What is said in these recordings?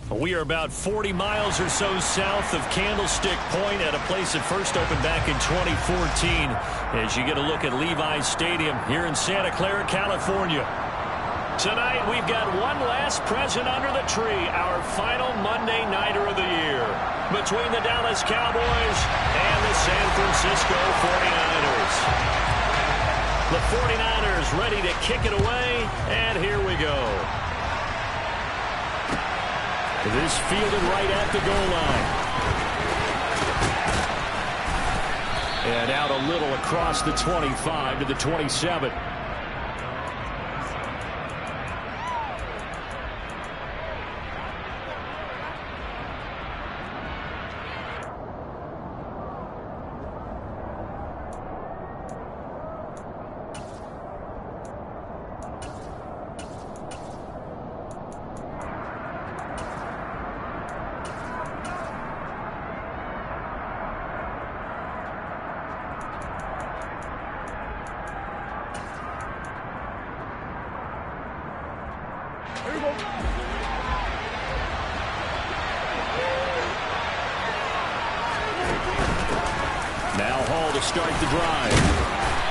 We are about 40 miles or so south of Candlestick Point at a place that first opened back in 2014 as you get a look at Levi's Stadium here in Santa Clara, California. Tonight we've got one last present under the tree, our final Monday Nighter of the year between the Dallas Cowboys and the San Francisco 49ers. The 49ers ready to kick it away, and here we go. This fielded right at the goal line. And out a little across the 25 to the 27. Now Hall to start the drive.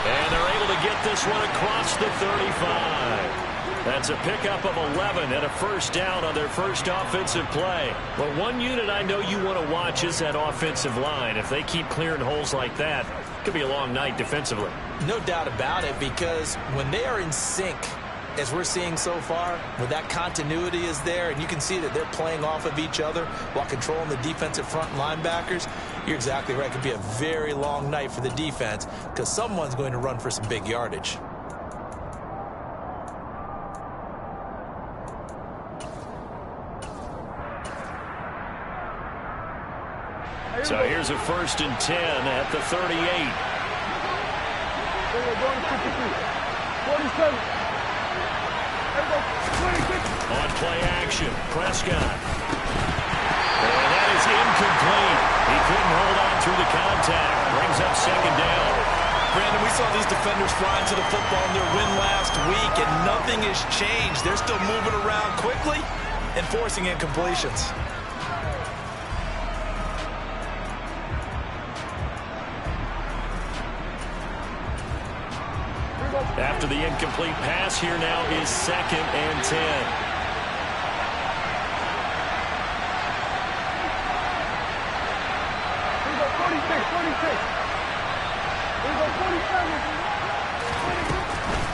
And they're able to get this one across the 35. That's a pickup of 11 and a first down on their first offensive play. But one unit I know you want to watch is that offensive line. If they keep clearing holes like that, it could be a long night defensively. No doubt about it, because when they are in sync, as we're seeing so far, where that continuity is there, and you can see that they're playing off of each other while controlling the defensive front linebackers, you're exactly right. It could be a very long night for the defense because someone's going to run for some big yardage. So here's a 1st and 10 at the 38. 47. On play action, Prescott. And that is incomplete. He couldn't hold on through the contact. Brings up 2nd down. Brandon, we saw these defenders flying to the football in their win last week, and nothing has changed. They're still moving around quickly and forcing incompletions. After the incomplete pass, here now is 2nd and 10.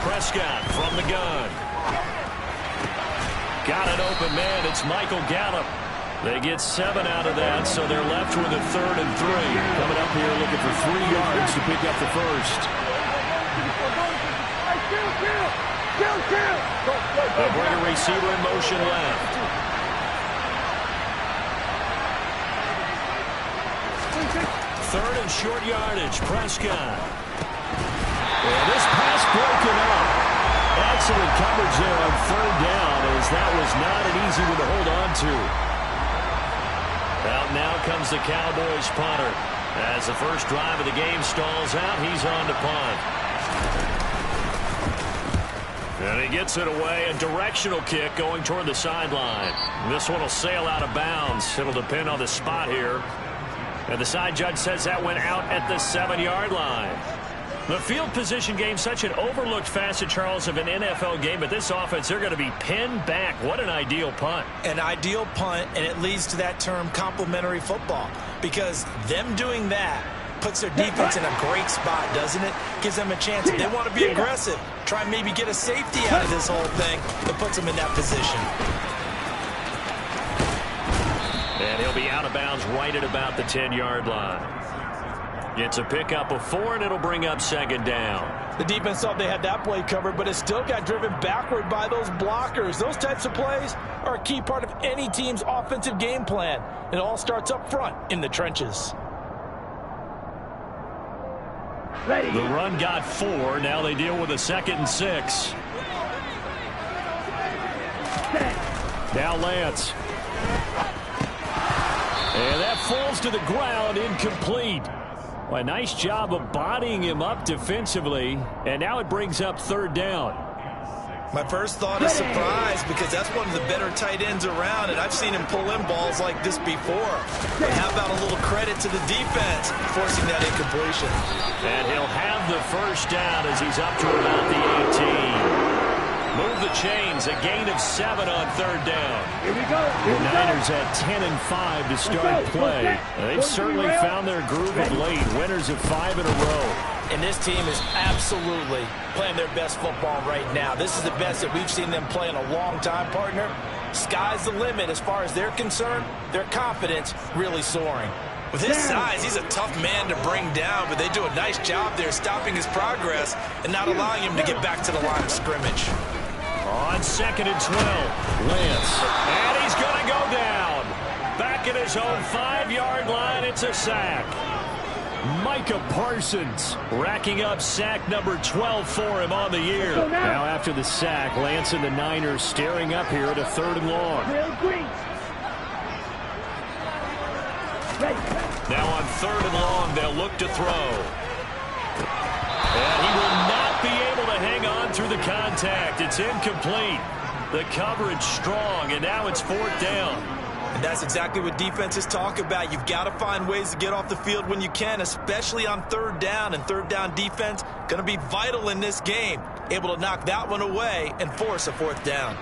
Prescott from the gun. Got an open man. It's Michael Gallup. They get 7 out of that, so they're left with a 3rd and 3. Coming up here looking for 3 yards to pick up the first. They'll bring a receiver in motion left. Third and short yardage, Prescott. And this pass broken up. Excellent coverage there on 3rd down, as that was not an easy one to hold on to. Out now comes the Cowboys punter. As the first drive of the game stalls out, he's on to punt. And he gets it away, a directional kick going toward the sideline. This one will sail out of bounds. It'll depend on the spot here. And the side judge says that went out at the 7-yard line. The field position game, such an overlooked facet, Charles, of an NFL game. But this offense, they're going to be pinned back. What an ideal punt. An ideal punt, and it leads to that term complementary football. Because them doing that puts their defense in a great spot, doesn't it? Gives them a chance. If they want to be aggressive, try and maybe get a safety out of this whole thing, it puts them in that position. And he'll be out of bounds right at about the 10-yard line. It's a pickup of 4, and it'll bring up 2nd down. The defense thought they had that play covered, but it still got driven backward by those blockers. Those types of plays are a key part of any team's offensive game plan. It all starts up front in the trenches. The run got 4. Now they deal with a 2nd and 6. Now Lance. And that falls to the ground, incomplete. Well, a nice job of bodying him up defensively. And now it brings up 3rd down. My first thought is surprise because that's one of the better tight ends around, and I've seen him pull in balls like this before. But how about a little credit to the defense forcing that incompletion? And he'll have the first down as he's up to about the 18. Move the chains, a gain of 7 on third down. Here we go. The Niners at 10-5 to start play. They've certainly found their groove of late. Winners of 5 in a row. And this team is absolutely playing their best football right now. This is the best that we've seen them play in a long time, partner. Sky's the limit as far as they're concerned. Their confidence really soaring. With his size, he's a tough man to bring down, but they do a nice job there stopping his progress and not allowing him to get back to the line of scrimmage. On 2nd and 12, Lance. And he's going to go down. Back at his own 5-yard line, it's a sack. Micah Parsons racking up sack number 12 for him on the year. Now after the sack, Lance and the Niners staring up here at a 3rd and long. Now on 3rd and long, they'll look to throw. And he will not be able to hang on through the contact. It's incomplete. The coverage strong, and now it's 4th down. And that's exactly what defenses talk about. You've got to find ways to get off the field when you can, especially on 3rd down. And 3rd down defense going to be vital in this game. Able to knock that one away and force a 4th down.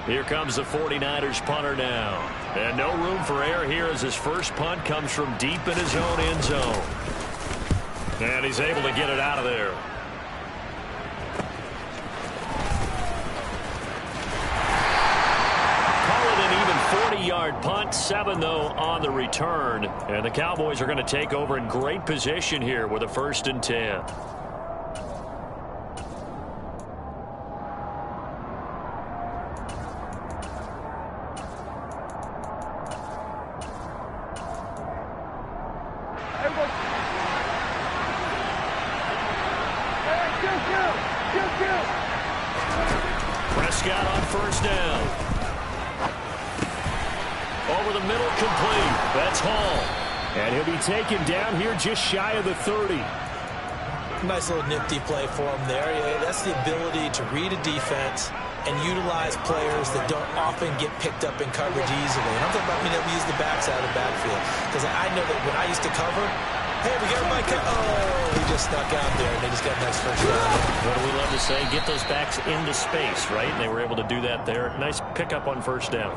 Here comes the 49ers punter now. And no room for error here as his first punt comes from deep in his own end zone. And he's able to get it out of there. Call it an even 40-yard punt. 7, though, on the return. And the Cowboys are going to take over in great position here with a 1st and 10. Prescott on 1st down. Over the middle, complete. That's Hall. And he'll be taken down here just shy of the 30. Nice little nifty play for him there. Yeah, that's the ability to read a defense and utilize players that don't often get picked up in coverage easily. And I'm talking about being able to use the backs out of the backfield. Because I know that when I used to cover, hey, we got Mike. Oh, he just snuck out there, and they just got a nice first down. What do we love to say? Get those backs into space, right? And they were able to do that there. Nice pickup on 1st down.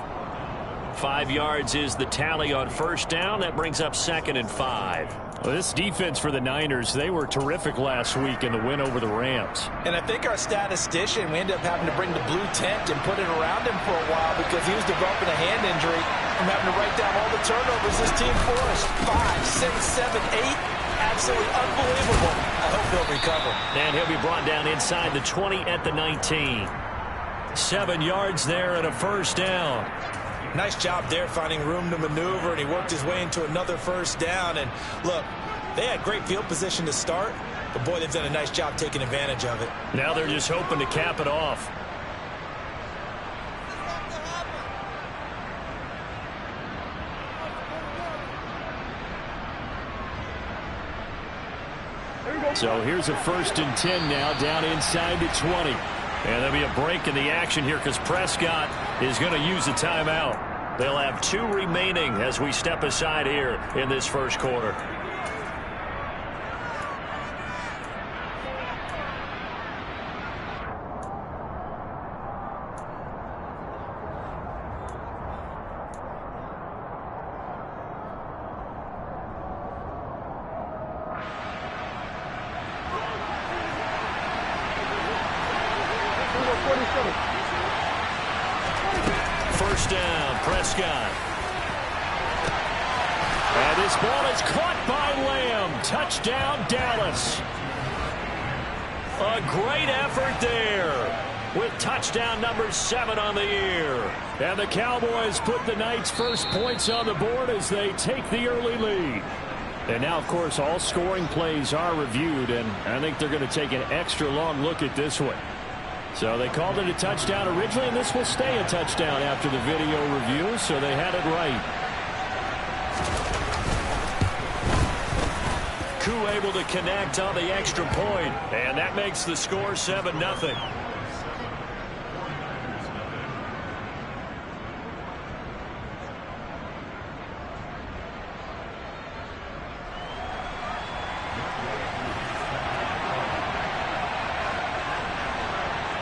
5 yards is the tally on 1st down. That brings up 2nd and 5. Well, this defense for the Niners, they were terrific last week in the win over the Rams. And I think our statistician, we ended up having to bring the blue tent and put it around him for a while because he was developing a hand injury from having to write down all the turnovers this team forced. 5, 6, 7, 8. Absolutely unbelievable. I hope he'll recover. And he'll be brought down inside the 20 at the 19. 7 yards there and a 1st down. Nice job there finding room to maneuver, and he worked his way into another 1st down. And look, they had great field position to start, but boy, they've done a nice job taking advantage of it. Now they're just hoping to cap it off. So here's a 1st and 10 now down inside the 20. And there'll be a break in the action here because Prescott is going to use a timeout. They'll have 2 remaining as we step aside here in this 1st quarter. First down, Prescott. And this ball is caught by Lamb. Touchdown, Dallas. A great effort there with touchdown number 7 on the year. And the Cowboys put the Knights' first points on the board as they take the early lead. And now, of course, all scoring plays are reviewed, and I think they're going to take an extra long look at this one. So they called it a touchdown originally, and this will stay a touchdown after the video review, so they had it right. Koo able to connect on the extra point, and that makes the score 7-0.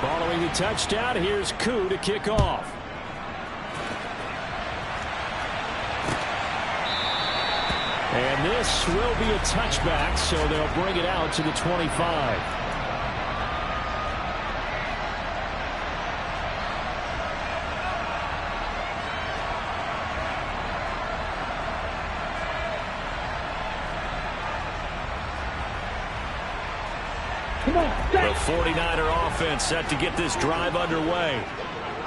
Following the touchdown, here's Koo to kick off. And this will be a touchback, so they'll bring it out to the 25. The 49er offense set to get this drive underway.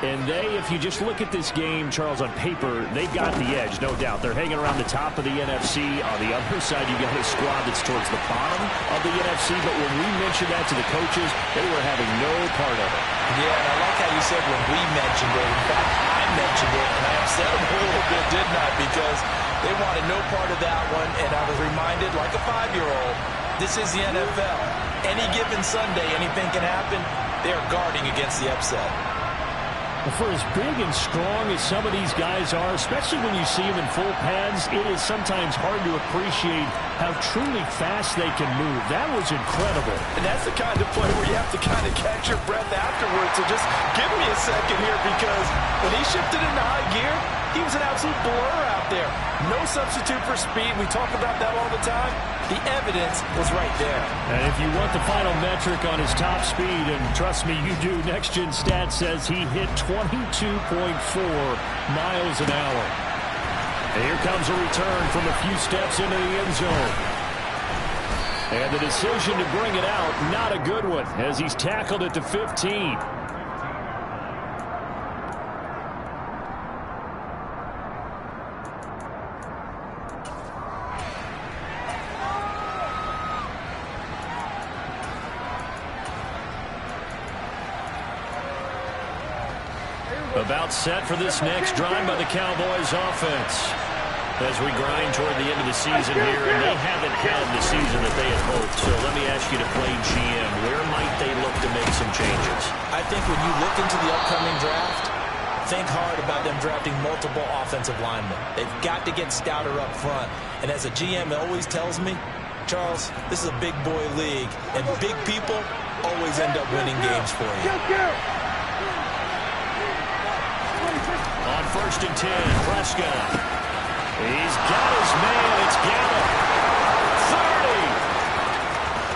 And if you just look at this game, Charles, on paper, they've got the edge, no doubt. They're hanging around the top of the NFC. On the other side, you got a squad that's towards the bottom of the NFC. But when we mentioned that to the coaches, they were having no part of it. Yeah, and I like how you said when we mentioned it. In fact, I mentioned it, and I upset them a little bit, didn't I? Because they wanted no part of that one, and I was reminded, like a 5-year-old, this is the NFL. Any given Sunday, anything can happen. They are guarding against the upset. For as big and strong as some of these guys are, especially when you see them in full pads, it is sometimes hard to appreciate how truly fast they can move. That was incredible. And that's the kind of play where you have to kind of catch your breath afterwards. So just give me a second here, because when he shifted into high gear, he was an absolute blur out there. No substitute for speed. We talk about that all the time. The evidence was right there. And if you want the final metric on his top speed, and trust me, you do, Next Gen Stats says he hit 22.4 miles an hour. And here comes a return from a few steps into the end zone. And the decision to bring it out, not a good one, as he's tackled at the 15. About set for this next drive by the Cowboys offense. As we grind toward the end of the season here, and they haven't had the season that they had hoped. So let me ask you to play GM. Where might they look to make some changes? I think when you look into the upcoming draft, think hard about them drafting multiple offensive linemen. They've got to get stouter up front. And as a GM always tells me, Charles, this is a big boy league, and big people always end up winning games for you. On 1st and 10, Prescott. He's got his man. It's Gallup.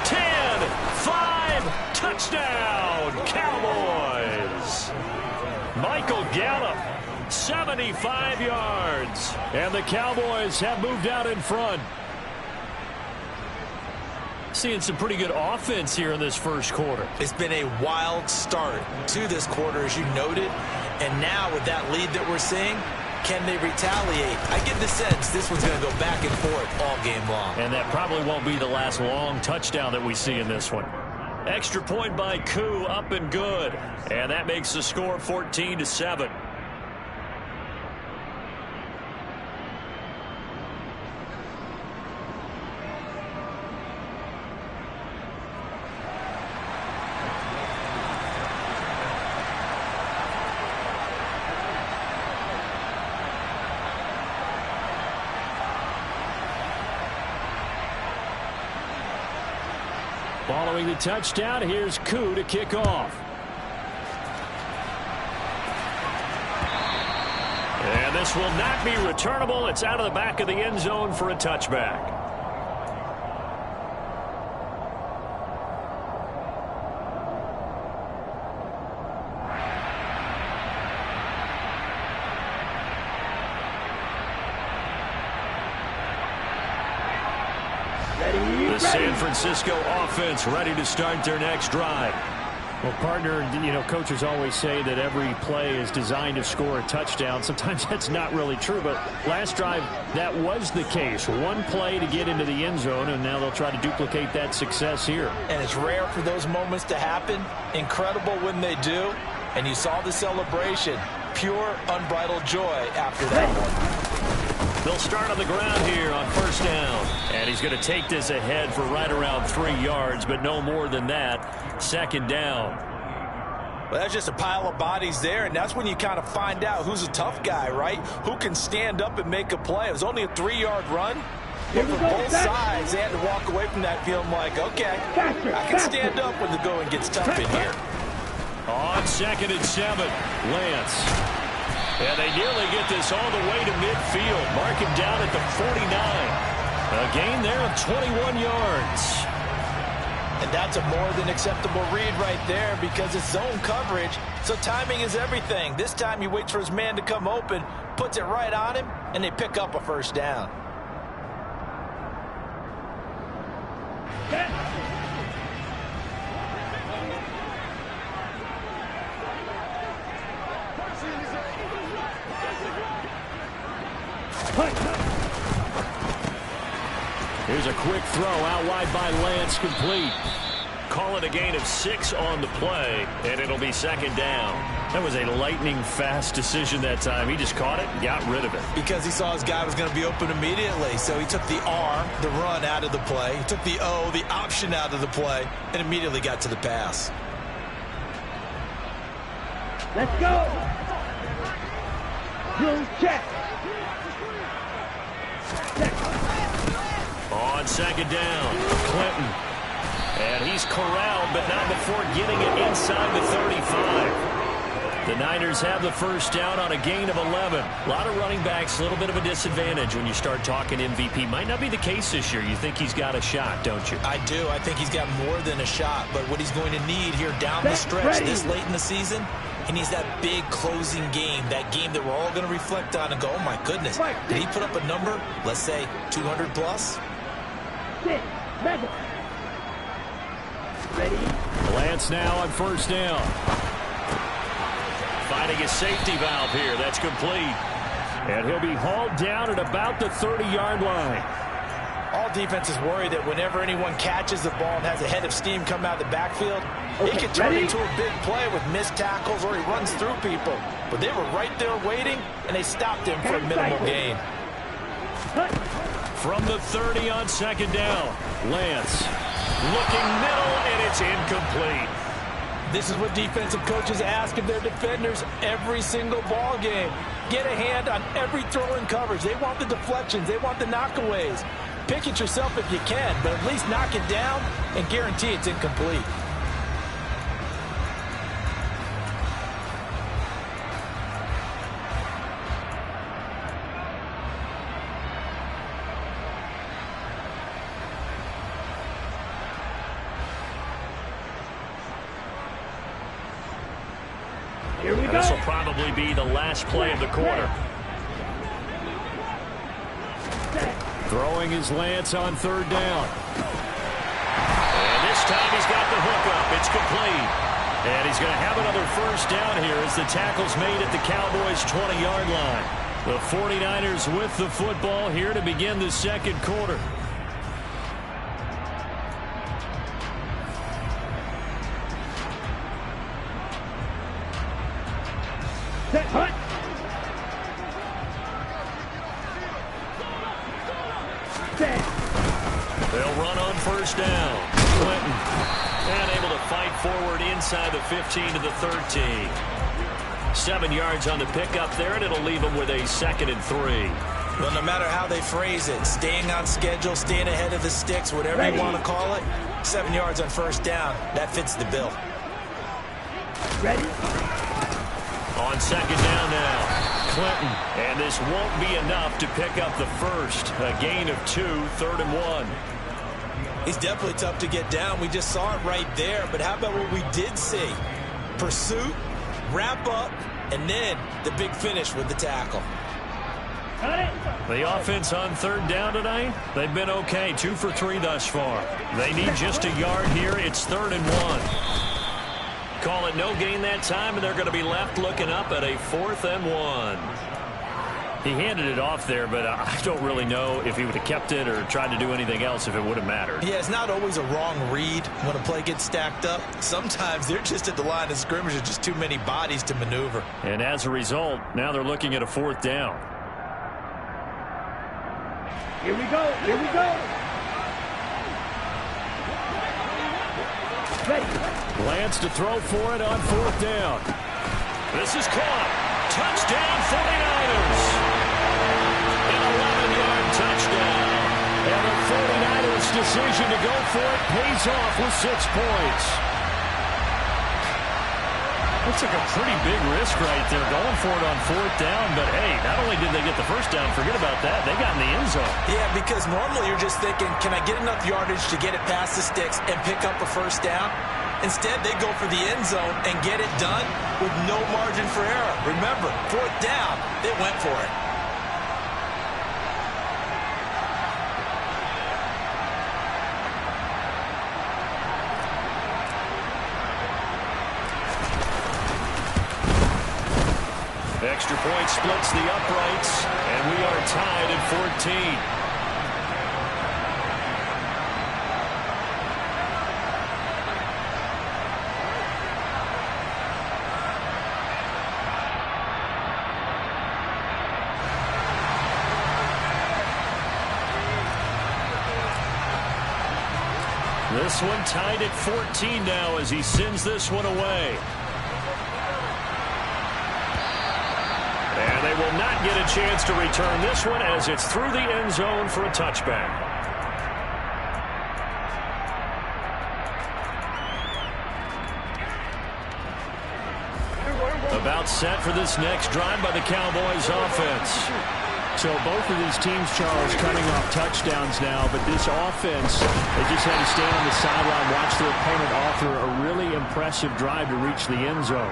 30, 10, 5, touchdown, Cowboys. Michael Gallup, 75 yards. And the Cowboys have moved out in front. Seeing some pretty good offense here in this first quarter. It's been a wild start to this quarter, as you noted. And now with that lead that we're seeing, can they retaliate? I get the sense this one's going to go back and forth all game long. And that probably won't be the last long touchdown that we see in this one. Extra point by Koo, up and good. And that makes the score 14-7. Following the touchdown, here's Koo to kick off. And this will not be returnable. It's out of the back of the end zone for a touchback. The San Francisco offense ready to start their next drive. Well, partner, you know, coaches always say that every play is designed to score a touchdown. Sometimes that's not really true, but last drive, that was the case. One play to get into the end zone, and now they'll try to duplicate that success here. And it's rare for those moments to happen. Incredible when they do. And you saw the celebration. Pure, unbridled joy after that one. They'll start on the ground here on first down. And he's going to take this ahead for right around 3 yards, but no more than that. Second down. Well, that's just a pile of bodies there, and that's when you kind of find out who's a tough guy, right? Who can stand up and make a play. It was only a 3-yard run, but for both sides, they had to walk away from that feeling like, okay, I can stand up when the going gets tough in here. On 2nd and 7, Lance. And they nearly get this all the way to midfield. Mark him down at the 49. A gain there of 21 yards. And that's a more than acceptable read right there because it's zone coverage, so timing is everything. This time he waits for his man to come open, puts it right on him, and they pick up a first down. Here's a quick throw out wide by Lance, complete. Call it a gain of 6 on the play, and it'll be second down. That was a lightning-fast decision that time. He just caught it and got rid of it. Because he saw his guy was going to be open immediately, so he took the R, the run, out of the play. He took the O, the option, out of the play, and immediately got to the pass. Let's go. Blue check. On second down, Clinton. And he's corralled, but not before getting it inside the 35. The Niners have the first down on a gain of 11. A lot of running backs, a little bit of a disadvantage when you start talking MVP. Might not be the case this year. You think he's got a shot, don't you? I do. I think he's got more than a shot. But what he's going to need here down the stretch this late in the season, he needs that big closing game, that game that we're all going to reflect on and go, oh, my goodness, did he put up a number, let's say, 200 plus? Ready. Lance now on first down. Finding a safety valve here. That's complete. And he'll be hauled down at about the 30-yard line. All defenses worry that whenever anyone catches the ball and has a head of steam come out of the backfield, it could turn into a big play with missed tackles or he runs through people. But they were right there waiting, and they stopped him for a minimal gain. From the 30 on second down, Lance looking middle, and it's incomplete. This is what defensive coaches ask of their defenders every single ball game. Get a hand on every throw in coverage. They want the deflections. They want the knockaways. Pick it yourself if you can, but at least knock it down and guarantee it's incomplete. Here we go. This will probably be the last play of the quarter. Throwing his Lance on third down. And this time he's got the hook up. It's complete. And he's going to have another first down here as the tackle's made at the Cowboys' 20-yard line. The 49ers with the football here to begin the second quarter. Set, hut. Set. They'll run on first down. Clinton. And able to fight forward inside the 15 to the 13. 7 yards on the pickup there, and it'll leave them with a 2nd and 3. Well, no matter how they phrase it, staying on schedule, staying ahead of the sticks, whatever you want to call it, 7 yards on first down, that fits the bill. Ready. On second down now, Clinton. And this won't be enough to pick up the first. A gain of 2, 3rd and 1. He's definitely tough to get down. We just saw it right there. But how about what we did see? Pursuit, wrap up, and then the big finish with the tackle. Got it. The offense on third down tonight, they've been okay. 2 for 3 thus far. They need just a yard here. It's 3rd and 1. Call it no gain that time, and they're going to be left looking up at a 4th and 1. He handed it off there, but I don't really know if he would have kept it or tried to do anything else if it would have mattered. Yeah, it's not always a wrong read when a play gets stacked up. Sometimes they're just at the line of scrimmage with just too many bodies to maneuver. And as a result, now they're looking at a 4th down. Here we go. Here we go. Ready. Lance to throw for it on 4th down. This is caught. Touchdown 49ers. An 11-yard touchdown. And the 49ers' decision to go for it pays off with 6 points. Looks like a pretty big risk right there, going for it on 4th down. But, hey, not only did they get the first down, forget about that, they got in the end zone. Yeah, because normally you're just thinking, can I get enough yardage to get it past the sticks and pick up a first down? Instead, they go for the end zone and get it done with no margin for error. Remember, 4th down, they went for it. Extra point splits the uprights, and we are tied at 14. This one tied at 14 now as he sends this one away. And they will not get a chance to return this one as it's through the end zone for a touchback. About set for this next drive by the Cowboys offense. So both of these teams, Charles, cutting off touchdowns now, but this offense, they just had to stand on the sideline, watch their opponent offer a really impressive drive to reach the end zone.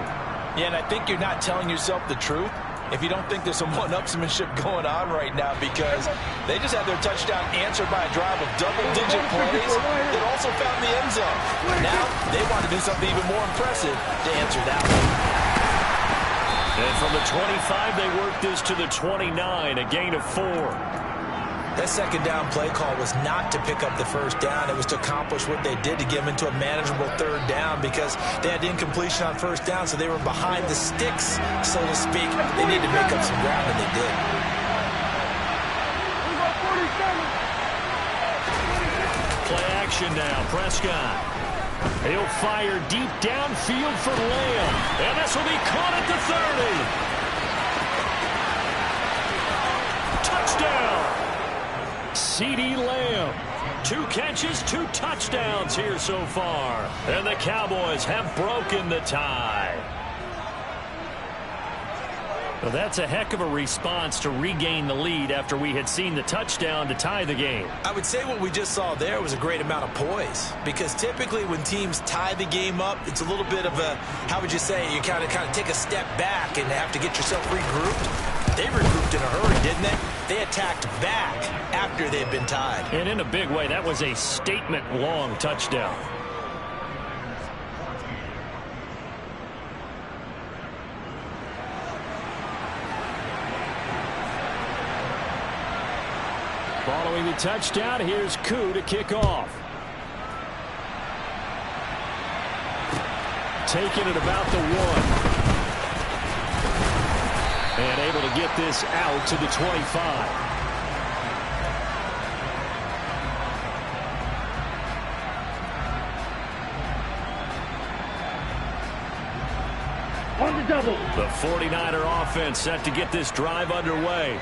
Yeah, and I think you're not telling yourself the truth if you don't think there's some one-upsmanship going on right now, because they just had their touchdown answered by a drive of double-digit plays that also found the end zone. Now they want to do something even more impressive to answer that one. And from the 25, they work this to the 29, a gain of 4. That second down play call was not to pick up the first down. It was to accomplish what they did to get them into a manageable 3rd down, because they had incompletion on first down, so they were behind the sticks, so to speak. They needed to make up some ground, and they did. Play action now. Prescott. He'll fire deep downfield for Lamb. And this will be caught at the 30. Touchdown. CeeDee Lamb. 2 catches, 2 touchdowns here so far. And the Cowboys have broken the tie. Well, that's a heck of a response to regain the lead after we had seen the touchdown to tie the game. I would say what we just saw there was a great amount of poise, because typically when teams tie the game up, it's a little bit of a, how would you say, you kind of take a step back and have to get yourself regrouped. They regrouped in a hurry, didn't they? They attacked back after they had been tied. And in a big way, that was a statement-long touchdown. Following the touchdown, here's Koo to kick off. Taking it about the 1. And able to get this out to the 25. On the double. The 49er offense set to get this drive underway.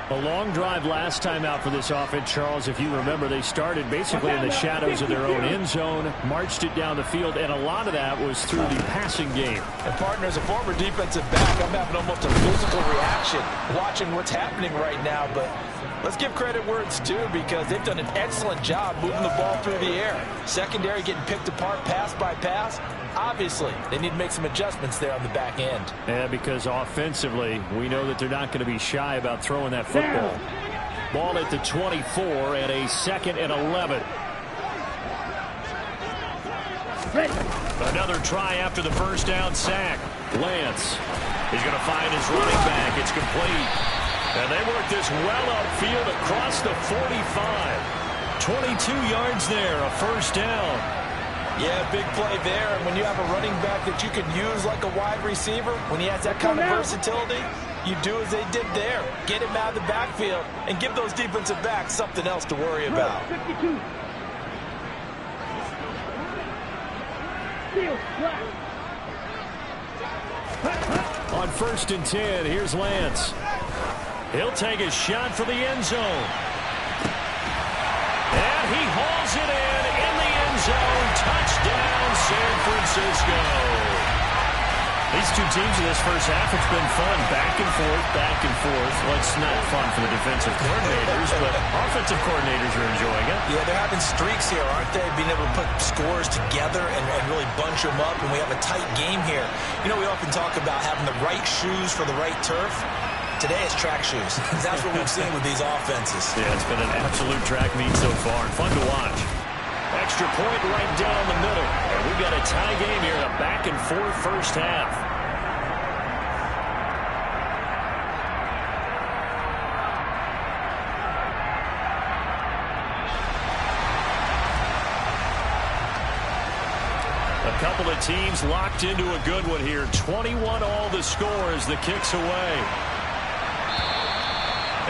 A long drive last time out for this offense, Charles. If you remember, they started basically in the shadows of their own end zone, marched it down the field, and a lot of that was through the passing game. And partner, as a former defensive back, I'm having almost a physical reaction watching what's happening right now. But let's give credit where it's due, because they've done an excellent job moving the ball through the air. Secondary getting picked apart pass by pass. Obviously, they need to make some adjustments there on the back end. Yeah, because offensively, we know that they're not going to be shy about throwing that football. Ball at the 24 and a 2nd and 11. Ready. Another try after the first down sack. Lance. He's going to find his running back. It's complete. And they work this well upfield across the 45. 22 yards there, a first down. Yeah, big play there. And when you have a running back that you can use like a wide receiver, when he has that kind of versatility, you do as they did there. Get him out of the backfield and give those defensive backs something else to worry about. 52. Field flat. On 1st and 10, here's Lance. He'll take a shot for the end zone. And he hauls it in the end zone. Touchdown, San Francisco. These two teams in this first half, it's been fun. Back and forth, back and forth. Well, it's not fun for the defensive coordinators, but offensive coordinators are enjoying it. Yeah, they're having streaks here, aren't they? Being able to put scores together and really bunch them up, and we have a tight game here. You know, we often talk about having the right shoes for the right turf. Today it's track shoes. That's what we've seen with these offenses. Yeah, it's been an absolute track meet so far, and fun to watch. Extra point right down the middle. And we've got a tie game here in a back-and-forth first half. A couple of teams locked into a good one here. 21 all the score as the kick's away.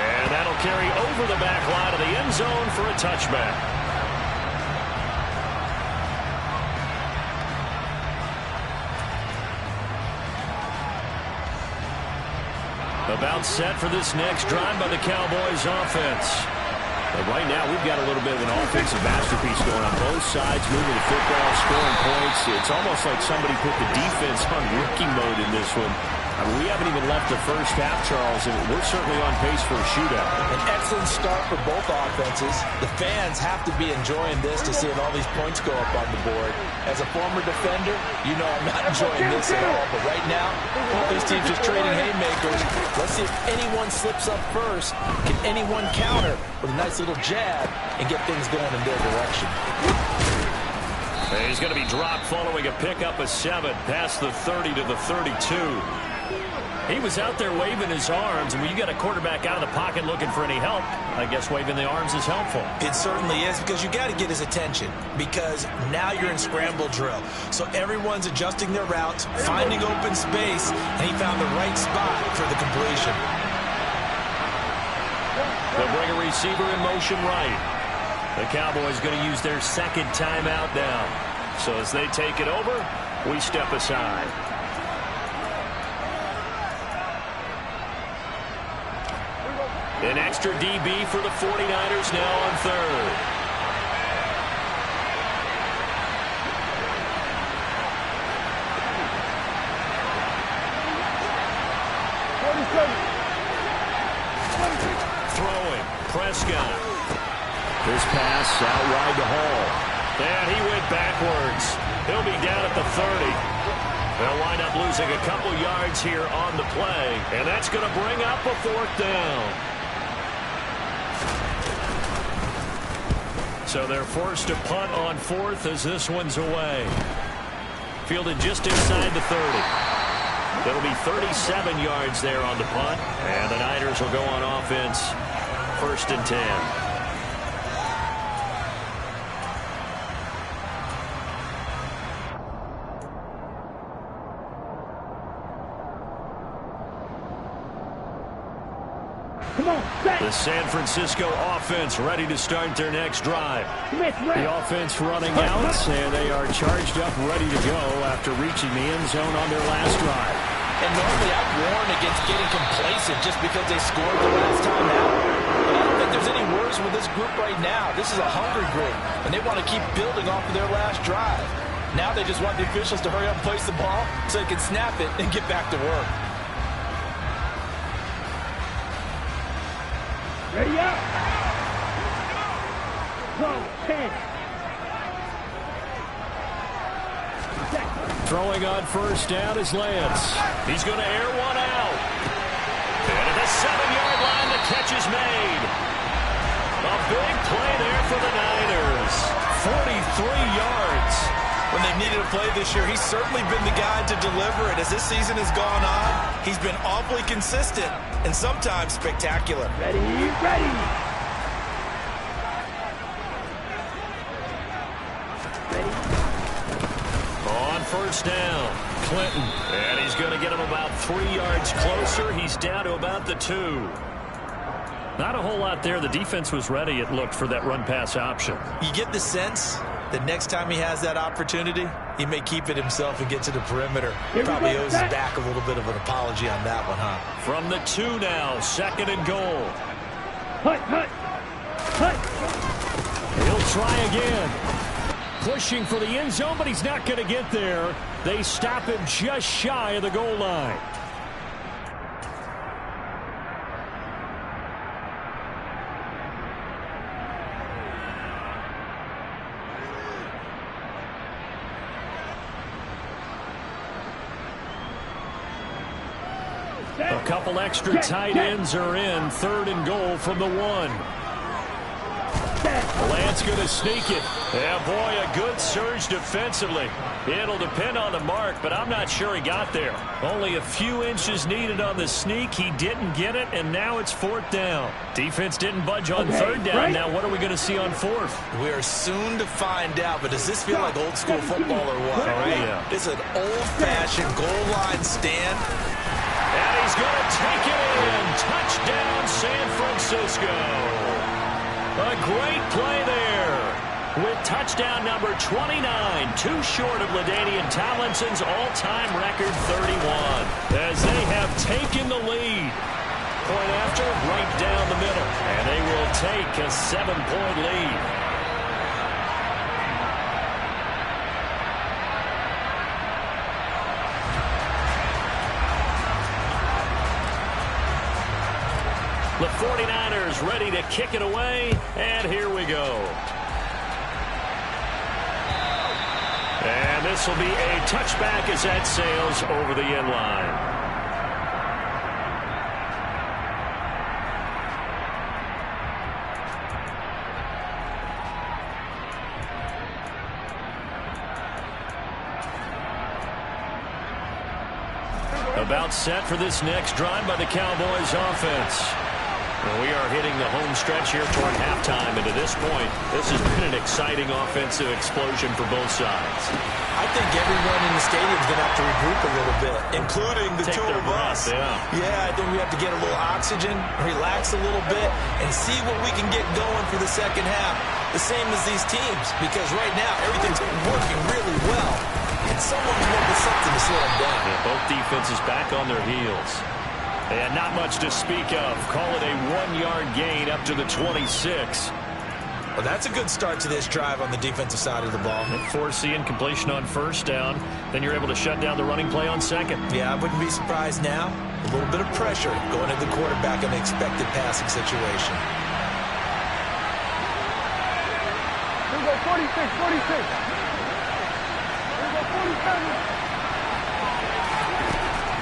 And that'll carry over the back line of the end zone for a touchback. About set for this next drive by the Cowboys offense. But right now, we've got a little bit of an offensive masterpiece going on both sides, moving the football, scoring points. It's almost like somebody put the defense on rookie mode in this one. I mean, we haven't even left the first half, Charles, and we're certainly on pace for a shootout. An excellent start for both offenses. The fans have to be enjoying this to seeing all these points go up on the board. As a former defender, you know I'm not enjoying this at all. But right now, both these teams just trading haymakers. Let's see if anyone slips up first. Can anyone counter with a nice little jab and get things going in their direction? And he's going to be dropped following a pickup of 7 past the 30 to the 32. He was out there waving his arms, and when you got a quarterback out of the pocket looking for any help, I guess waving the arms is helpful. It certainly is, because you got to get his attention, because now you're in scramble drill. So everyone's adjusting their routes, finding open space, and he found the right spot for the completion. They'll bring a receiver in motion right. The Cowboys going to use their second timeout now. So as they take it over, we step aside. An extra DB for the 49ers now on third. Throwing, Prescott. This pass out wide to Hall. And he went backwards. He'll be down at the 30. They'll wind up losing a couple yards here on the play, and that's going to bring up a 4th down. So they're forced to punt on 4th as this one's away. Fielded just inside the 30. It'll be 37 yards there on the punt, and the Niners will go on offense 1st and 10. The San Francisco offense ready to start their next drive. The offense running out, and they are charged up, ready to go after reaching the end zone on their last drive. And normally I'd warn against getting complacent just because they scored the last time out. But I don't think there's any worries with this group right now. This is a hungry group, and they want to keep building off of their last drive. Now they just want the officials to hurry up and place the ball so they can snap it and get back to work. Ready up. 10. Throwing on 1st down is Lance. He's going to air one out. And at the 7-yard line, the catch is made. A big play there for the Niners. 43 yards. When they they've needed a play this year. He's certainly been the guy to deliver it. As this season has gone on, he's been awfully consistent and sometimes spectacular. Ready, ready. On first down, Clinton. And he's going to get him about 3 yards closer. He's down to about the 2. Not a whole lot there. The defense was ready, it looked, for that run-pass option. You get the sense that next time he has that opportunity, he may keep it himself and get to the perimeter. Probably owes his back a little bit of an apology on that one, huh? From the 2 now, 2nd and goal. Hut, hut, hut. He'll try again. Pushing for the end zone, but he's not going to get there. They stop him just shy of the goal line. A couple extra tight ends are in. 3rd and goal from the 1. Lance going to sneak it. Yeah, boy, a good surge defensively. It'll depend on the mark, but I'm not sure he got there. Only a few inches needed on the sneak. He didn't get it, and now it's 4th down. Defense didn't budge on 3rd down. Right. Now what are we going to see on 4th? We are soon to find out, but does this feel like old school football or what? Oh, yeah. It's an old-fashioned goal line stand. And he's going to take it in. Touchdown, San Francisco. A great play there. With touchdown number 29, too short of LaDainian Tomlinson's all-time record 31. As they have taken the lead. Point after, right down the middle. And they will take a 7-point lead. The 49ers ready to kick it away, and here we go. And this will be a touchback as that sails over the end line. About set for this next drive by the Cowboys offense. We are hitting the home stretch here toward halftime, and to this point, this has been an exciting offensive explosion for both sides. I think everyone in the stadium is going to have to regroup a little bit, including the two of us. Yeah, I think we have to get a little oxygen, relax a little bit, and see what we can get going for the second half. The same as these teams, because right now everything's working really well, and someone's looking something to slow them down. Yeah, both defenses back on their heels. And not much to speak of. Call it a 1-yard gain up to the 26. Well, that's a good start to this drive on the defensive side of the ball. Forcing completion on first down. Then you're able to shut down the running play on second. Yeah, I wouldn't be surprised now. A little bit of pressure going to the quarterback in an expected passing situation. Here we go, 46, 46. Here we go, 47.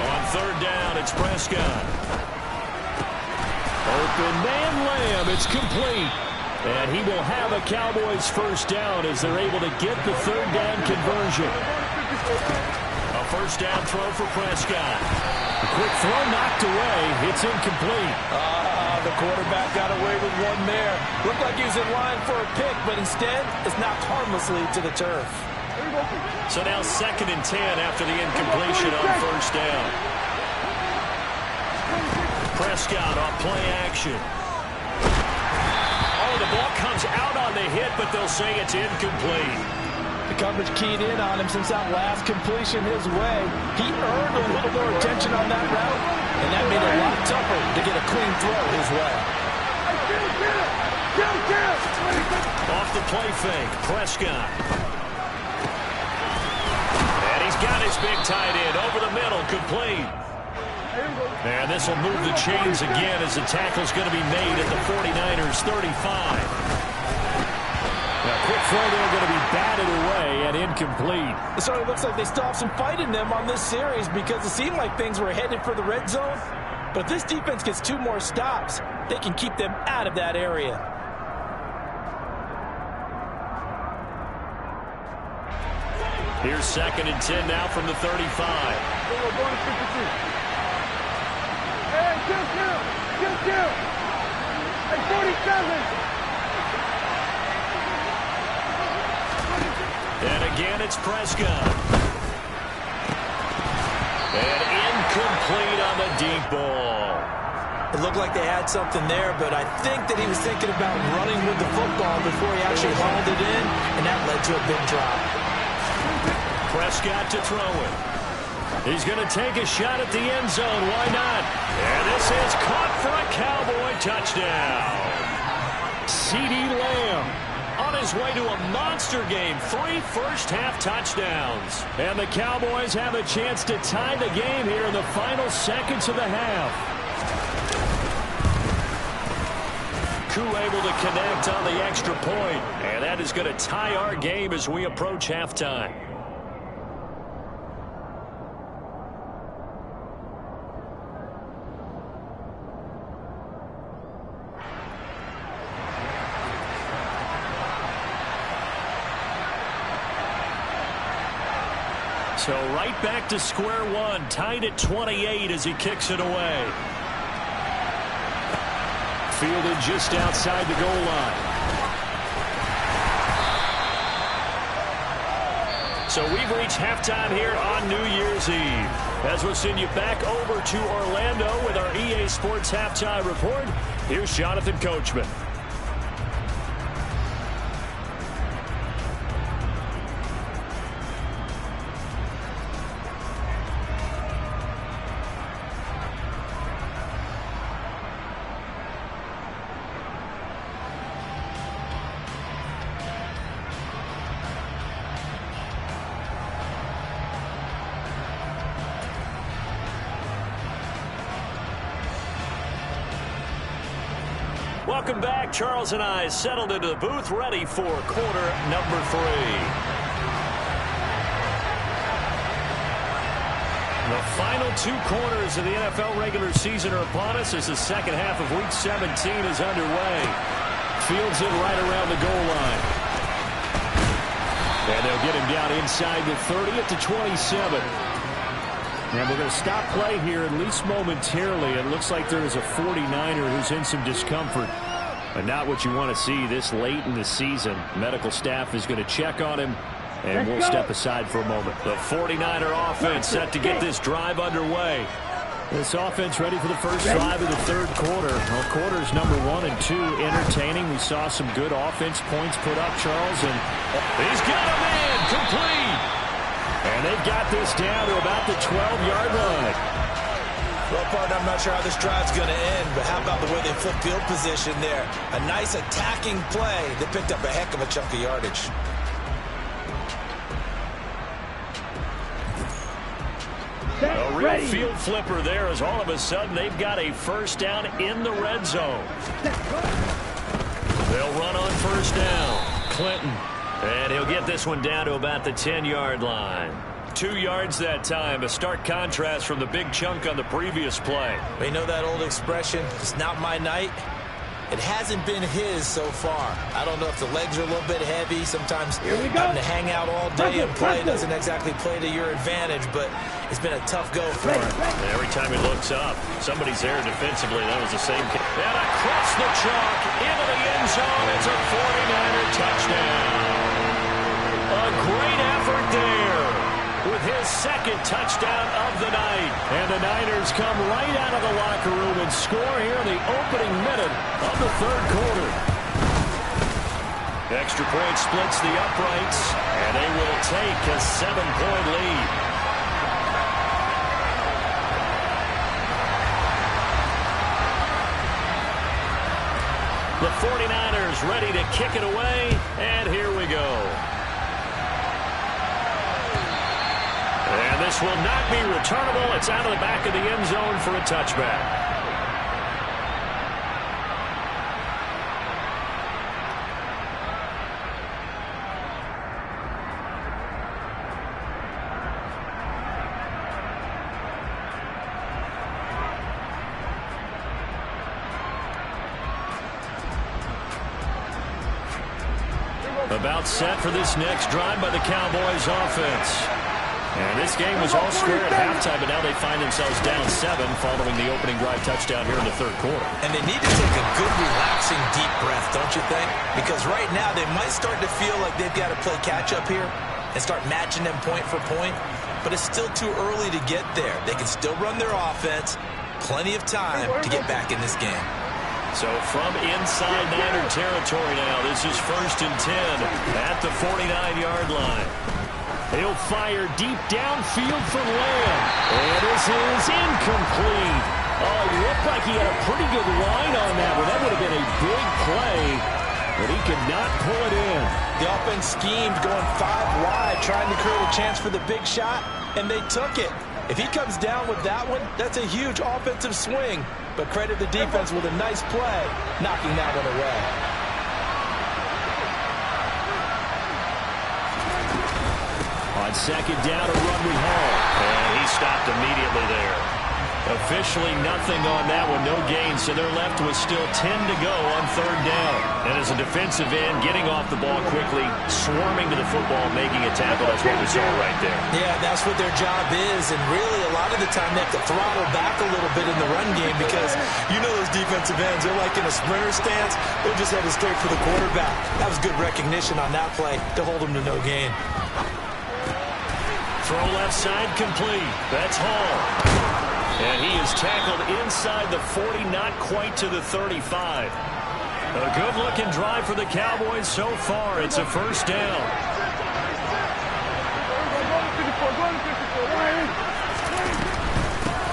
On 3rd down, it's Prescott. Open man Lamb, it's complete. And he will have a Cowboys first down as they're able to get the 3rd down conversion. A first down throw for Prescott. A quick throw knocked away. It's incomplete. The quarterback got away with one there. Looked like he was in line for a pick, but instead it's knocked harmlessly to the turf. So now 2nd and 10 after the incompletion on first down. Prescott off play action. Oh, the ball comes out on the hit, but they'll say it's incomplete. The coverage keyed in on him since that last completion his way. He earned a little more attention on that route, and that made it a lot tougher to get a clean throw his way. Off the play fake, Prescott. Got his big tight end over the middle, complete. And this will move the chains again as the tackle's going to be made at the 49ers 35. Now, quick throw there going to be batted away and incomplete. It certainly looks like they still have some fight in them on this series because it seemed like things were headed for the red zone. But if this defense gets 2 more stops, they can keep them out of that area. Here's 2nd and 10 now from the 35. We're going to 52. Hey, kill. Hey, 47. And again, it's Prescott. And incomplete on the deep ball. It looked like they had something there, but I think that he was thinking about running with the football before he actually hauled it in, and that led to a big drop. Prescott to throw it. He's going to take a shot at the end zone. Why not? And this is caught for a Cowboy touchdown. CeeDee Lamb on his way to a monster game. 3 first-half touchdowns. And the Cowboys have a chance to tie the game here in the final seconds of the half. Koo able to connect on the extra point. And that is going to tie our game as we approach halftime. So right back to square one, tied at 28 as he kicks it away. Fielded just outside the goal line. So we've reached halftime here on New Year's Eve. As we'll send you back over to Orlando with our EA Sports Halftime Report, here's Jonathan Coachman. Welcome back. Charles and I settled into the booth, ready for quarter number 3. The final 2 quarters of the NFL regular season are upon us as the second half of Week 17 is underway. Fields it right around the goal line. And they'll get him down inside the 30 at the 27. And we're going to stop play here, at least momentarily. It looks like there is a 49er who's in some discomfort. But not what you want to see this late in the season. Medical staff is going to check on him, and we'll step aside for a moment. The 49er offense set to get this drive underway. This offense ready for the first drive of the third quarter. Well, quarters number 1 and 2 entertaining. We saw some good offense points put up, Charles. And he's got a man complete. And they've got this down to about the 12-yard line. Well, partner, I'm not sure how this drive's going to end, but how about the way they flip field position there? A nice attacking play. They picked up a heck of a chunk of yardage. A real field flipper there as all of a sudden they've got a first down in the red zone. They'll run on first down. Clinton. And he'll get this one down to about the 10-yard line. 2 yards that time, a stark contrast from the big chunk on the previous play. You know that old expression, it's not my night? It hasn't been his so far. I don't know if the legs are a little bit heavy. Sometimes having to hang out all day and play doesn't exactly play to your advantage, but it's been a tough go for him. Every time he looks up, somebody's there defensively. That was the same. And across the chalk, into the end zone. It's a 49er touchdown. A great effort there with his second touchdown of the night. And the Niners come right out of the locker room and score here in the opening minute of the third quarter. Extra point splits the uprights, and they will take a 7-point lead. The 49ers ready to kick it away, and here we go. And this will not be returnable. It's out of the back of the end zone for a touchback. About set for this next drive by the Cowboys offense. And this game was all square at halftime, but now they find themselves down 7 following the opening drive touchdown here in the third quarter. And they need to take a good, relaxing, deep breath, don't you think? Because right now they might start to feel like they've got to play catch-up here and start matching them point for point. But it's still too early to get there. They can still run their offense. Plenty of time to get back in this game. So from inside Niner territory now, this is 1st and 10 at the 49-yard line. He'll fire deep downfield for Lamb. And this is incomplete. Oh, it looked like he had a pretty good line on that one. That would have been a big play, but he could not pull it in. The offense schemed going 5 wide, trying to create a chance for the big shot, and they took it. If he comes down with that one, that's a huge offensive swing. But credit the defense with a nice play, knocking that one away. On second down, a run with Hall. And he stopped immediately there. Officially nothing on that one, no gain, so they're left with still 10 to go on third down. And as a defensive end, getting off the ball quickly, swarming to the football, making a tackle, that's what we saw right there. Yeah, that's what their job is, and really a lot of the time they have to throttle back a little bit in the run game because you know those defensive ends, they're like in a sprinter stance, they're just headed straight for the quarterback. That was good recognition on that play to hold them to no gain. Throw left side complete. That's Hall. And he is tackled inside the 40, not quite to the 35. A good-looking drive for the Cowboys so far. It's a first down.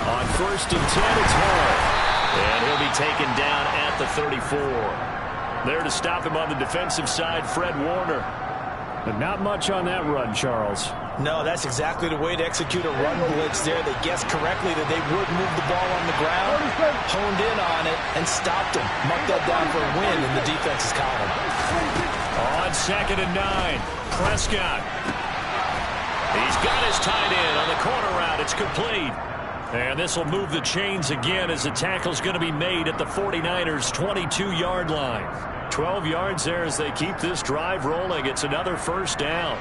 On 1st and 10, it's Hall. And he'll be taken down at the 34. There to stop him on the defensive side, Fred Warner. But not much on that run, Charles. No, that's exactly the way to execute a run blitz there. They guessed correctly that they would move the ball on the ground, honed in on it, and stopped him. Marked that down for a win in the defense's column. On 2nd and 9, Prescott. He's got his tight end on the corner route. It's complete. And this will move the chains again as the tackle's going to be made at the 49ers' 22-yard line. 12 yards there as they keep this drive rolling. It's another first down.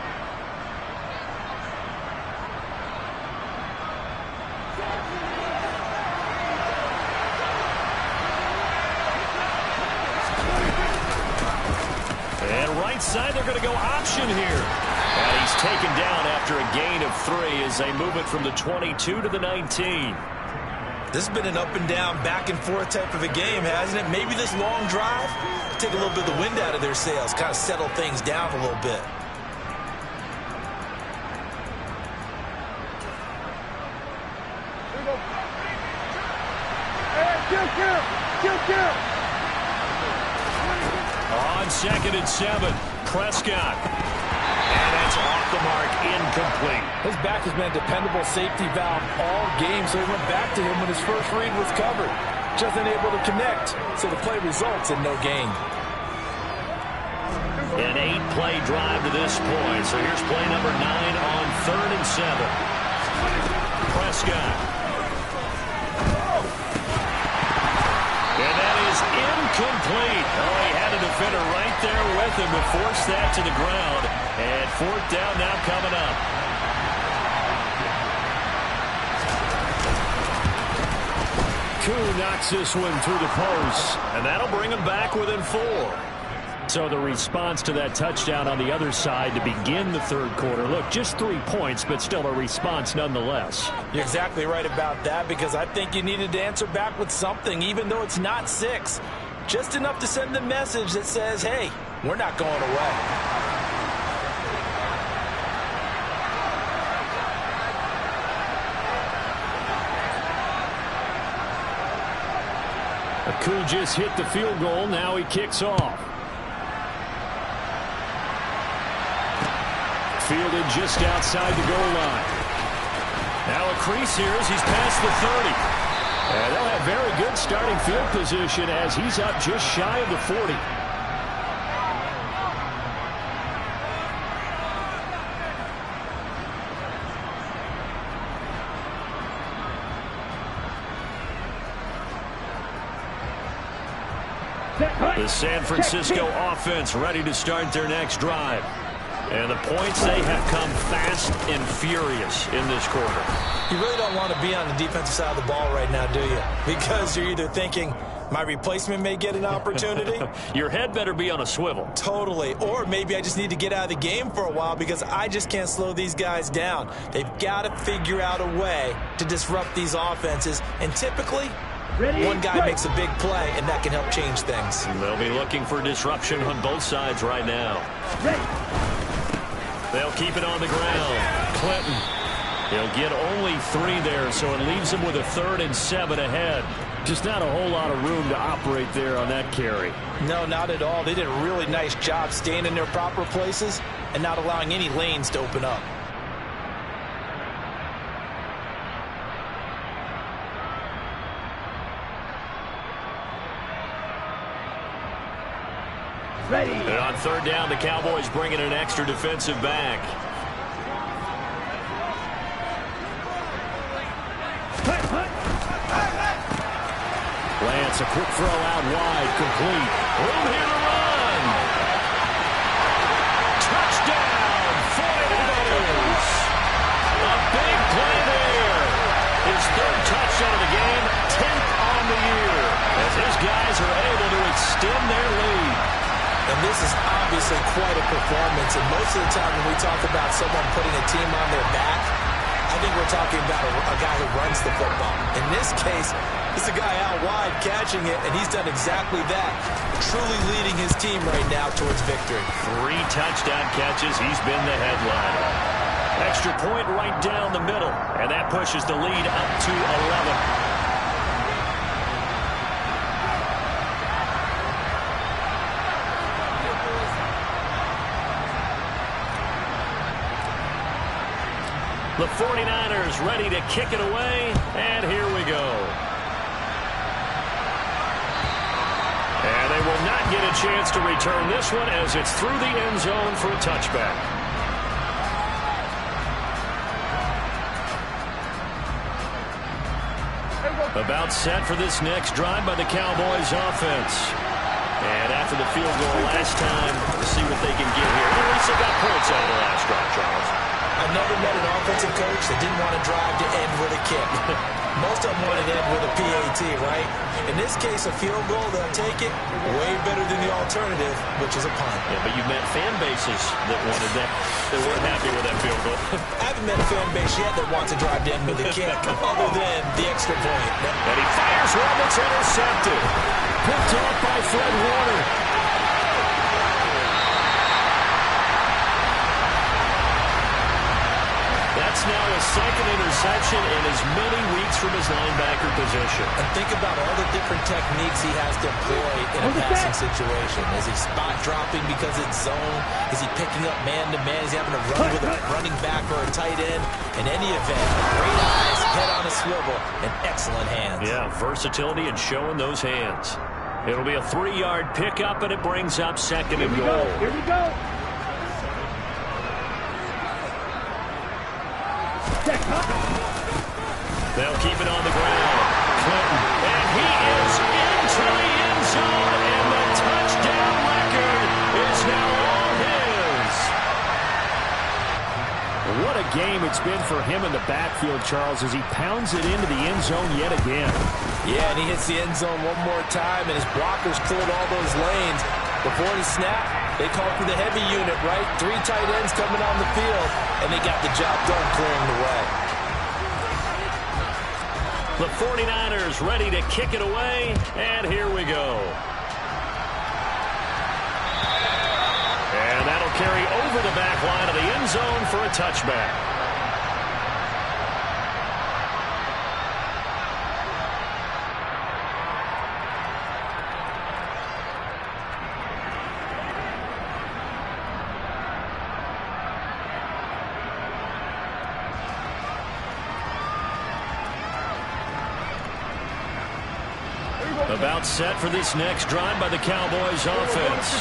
And right side, they're going to go option here. And he's taken down after a gain of 3 as they move it from the 22 to the 19. This has been an up and down, back and forth type of a game, hasn't it? Maybe this long drive take a little bit of the wind out of their sails, kind of settle things down a little bit. On 2nd and 7, Prescott. And that's off the mark, incomplete. His back has been a dependable safety valve all game, so he went back to him when his first read was covered. Just unable to connect, so the play results in no gain. An 8-play drive to this point. So here's play number 9 on 3rd and 7. Prescott. And that is incomplete. Oh, he had a defender right there with him to force that to the ground. And 4th down now coming up. Koo knocks this one through the post. And that'll bring him back within 4. So the response to that touchdown on the other side to begin the third quarter. Look, just 3 points, but still a response nonetheless. You're exactly right about that, because I think you needed to answer back with something, even though it's not 6. Just enough to send the message that says, hey, we're not going away. Koo just hit the field goal. Now he kicks off. Fielded just outside the goal line. Now a crease here as he's past the 30. And they'll have very good starting field position as he's up just shy of the 40. The San Francisco offense ready to start their next drive. And the points, they have come fast and furious in this quarter. You really don't want to be on the defensive side of the ball right now, do you? Because you're either thinking, my replacement may get an opportunity. Your head better be on a swivel. Totally. Or maybe I just need to get out of the game for a while because I just can't slow these guys down. They've got to figure out a way to disrupt these offenses. And typically, one guy makes a big play, and that can help change things. They'll be looking for disruption on both sides right now. They'll keep it on the ground. Clinton. He'll get only 3 there, so it leaves him with a 3rd and 7 ahead. Just not a whole lot of room to operate there on that carry. No, not at all. They did a really nice job staying in their proper places and not allowing any lanes to open up. Ready. And on 3rd down, the Cowboys bring in an extra defensive back. Lance, a quick throw out wide, complete. Room here to run. Touchdown, 49ers. A big play there. His 3rd touchdown of the game, 10th on the year, as his guys are able to extend their lead. And this is obviously quite a performance. And most of the time when we talk about someone putting a team on their back, I think we're talking about a guy who runs the football. In this case, it's a guy out wide catching it, and he's done exactly that, truly leading his team right now towards victory. 3 touchdown catches. He's been the headliner. Extra point right down the middle, and that pushes the lead up to 11. The 49ers ready to kick it away, and here we go. And they will not get a chance to return this one as it's through the end zone for a touchback. About set for this next drive by the Cowboys offense. And after the field goal last time, to see what they can get here. At least they got points out of the last drive, Charles. I've never met an offensive coach that didn't want to drive to end with a kick. Most of them want to end with a PAT, right? In this case, a field goal, they'll take it way better than the alternative, which is a punt. Yeah, but you've met fan bases that wanted that, that weren't happy with that field goal. I haven't met a fan base yet that wants to drive to end with a kick, other than the extra point. And he fires one that's intercepted. Picked off by Fred Warner. That's now his 2nd interception in as many weeks from his linebacker position. And think about all the different techniques he has to employ in a passing situation. Is he spot dropping because it's zone? Is he picking up man-to-man? Is he having to run with a running back or a tight end? In any event, great eyes, head on a swivel, and excellent hands. Yeah, versatility and showing those hands. It'll be a 3-yard pickup, and it brings up 2nd and goal. Here we go. They'll keep it on the ground. Clinton, and he is into the end zone, and the touchdown record is now all his. What a game it's been for him in the backfield, Charles, as he pounds it into the end zone yet again. Yeah, and he hits the end zone one more time, and his blockers cleared all those lanes. Before the snap, they called for the heavy unit, right? 3 tight ends coming on the field, and they got the job done clearing the way. The 49ers ready to kick it away, and here we go. And that'll carry over the back line of the end zone for a touchback. About set for this next drive by the Cowboys offense.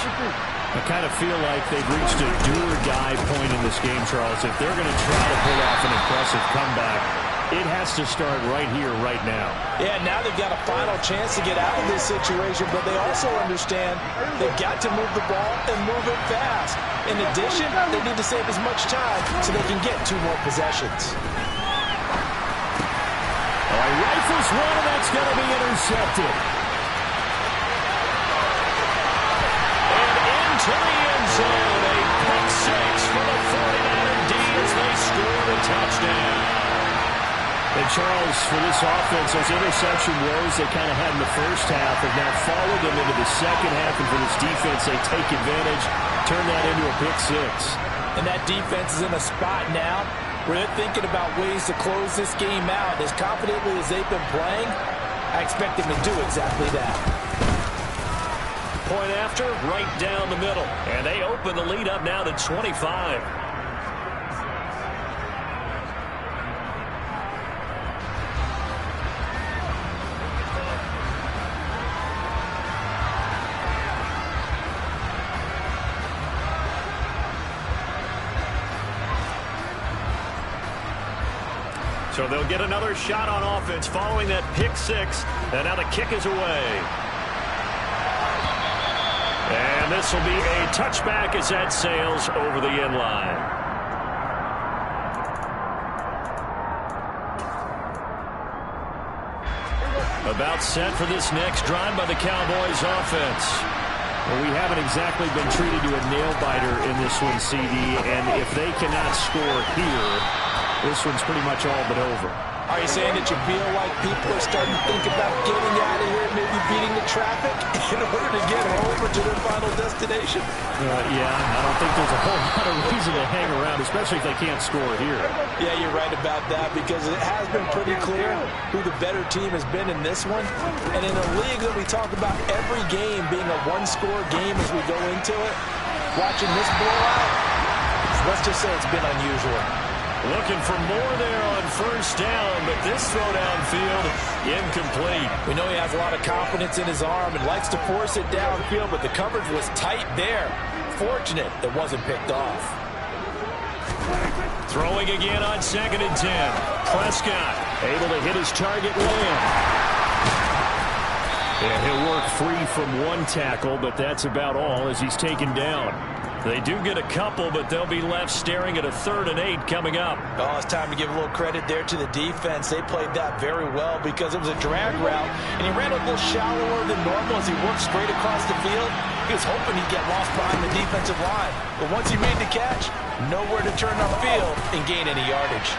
I kind of feel like they've reached a do-or-die point in this game, Charles. If they're going to try to pull off an impressive comeback, It has to start right here, right now. Yeah, now they've got a final chance to get out of this situation, but they also understand they've got to move the ball and move it fast. In addition, they need to save as much time so they can get 2 more possessions. Oh, he rifles one, and that's going to be intercepted. And into the end zone, a pick 6 for the 49er D as they score the touchdown. And Charles, for this offense, those interception woes they kind of had in the first half have now followed them into the second half, and for this defense, they take advantage, turn that into a pick 6. And that defense is in a spot now where they're thinking about ways to close this game out. As confidently as they've been playing, I expect them to do exactly that. Point after, right down the middle. And they open the lead up now to 25. So they'll get another shot on offense following that pick 6. And now the kick is away. And this will be a touchback as that sails over the end line. About set for this next drive by the Cowboys offense. Well, we haven't exactly been treated to a nail-biter in this one, CD, and if they cannot score here, this one's pretty much all but over. Are you saying that you feel like people are starting to think about getting out of here, maybe beating the traffic in order to get over to their final destination? Yeah, I don't think there's a whole lot of reason to hang around, especially if they can't score here. Yeah, you're right about that, because it has been pretty clear who the better team has been in this one. And in a league that we talk about every game being a one-score game as we go into it, watching this blowout, let's just say it's been unusual. Looking for more there on first down, but this throw downfield incomplete. We know he has a lot of confidence in his arm and likes to force it downfield, but the coverage was tight there. Fortunate it wasn't picked off. Throwing again on 2nd and 10. Prescott able to hit his target Lamb. Yeah, he'll work free from one tackle, but that's about all as he's taken down. They do get a couple, but they'll be left staring at a 3rd and 8 coming up. Oh, it's time to give a little credit there to the defense. They played that very well because it was a drag route, and he ran a little shallower than normal as he worked straight across the field. He was hoping he'd get lost behind the defensive line. But once he made the catch, nowhere to turn upfield and gain any yardage.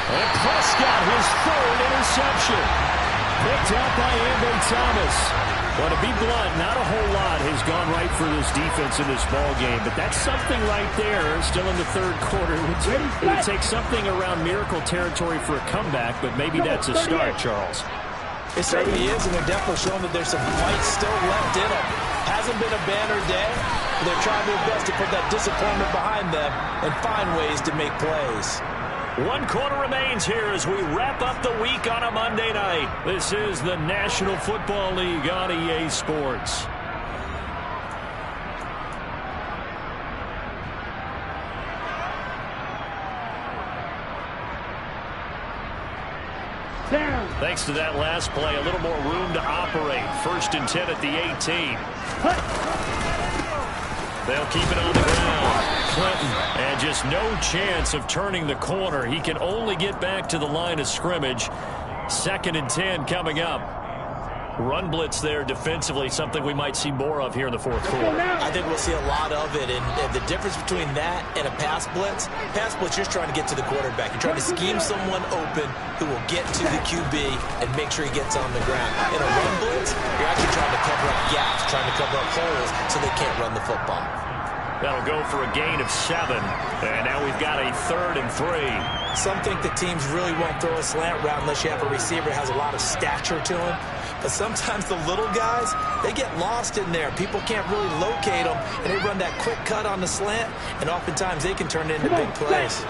And Prescott, his 3rd interception. Picked out by Ambry Thomas. Well, to be blunt, not a whole lot has gone right for this defense in this ball game, but that's something right there. Still in the 3rd quarter. It would take something around miracle territory for a comeback, but maybe that's a start, Charles. It certainly is, and they're definitely showing that there's some fight still left in them. Hasn't been a banner day, but they're trying their best to put that disappointment behind them and find ways to make plays. 1 quarter remains here as we wrap up the week on a Monday night. This is the National Football League on EA Sports. Thanks to that last play, a little more room to operate. 1st and 10 at the 18. They'll keep it on the ground. Clinton, and just no chance of turning the corner. He can only get back to the line of scrimmage. 2nd and 10 coming up. Run blitz there defensively, something we might see more of here in the 4th quarter. I think we'll see a lot of it, and the difference between that and a pass blitz, you're trying to get to the quarterback. You're trying to scheme someone open who will get to the QB and make sure he gets on the ground. In a run blitz, you're actually trying to cover up gaps, trying to cover up holes so they can't run the football. That'll go for a gain of 7, and now we've got a 3rd and 3. Some think the teams really won't throw a slant route unless you have a receiver that has a lot of stature to him. But sometimes the little guys, they get lost in there. People can't really locate them, and they run that quick cut on the slant, and oftentimes they can turn it into big plays.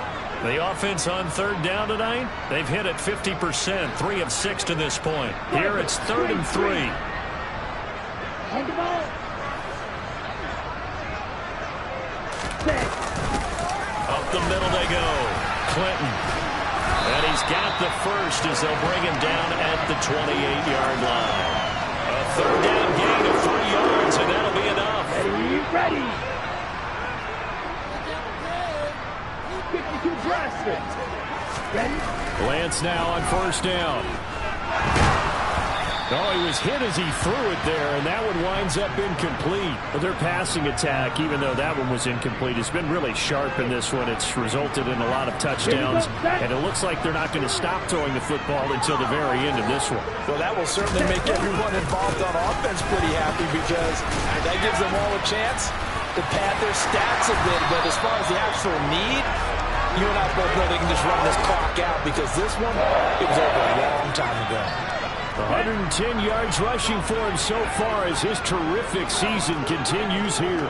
The offense on 3rd down tonight, they've hit it 50%, 3 of 6 to this point. Here it's 3rd and 3. Up the middle they go. Clinton And he's got the first as they'll bring him down at the 28-yard line. A third down gain of 3 yards, and that'll be enough. Ready. 52 drastic. Ready. Lance now on first down. Oh, he was hit as he threw it there, and that one winds up incomplete. But their passing attack, even though that one was incomplete, has been really sharp in this one. It's resulted in a lot of touchdowns, and it looks like they're not going to stop throwing the football until the very end of this one. Well, that will certainly make everyone involved on offense pretty happy because that gives them all a chance to pad their stats a bit. But as far as the actual need, you and I both know they can just run this clock out because this one, it was over a long time ago. 110 yards rushing for him so far as his terrific season continues here.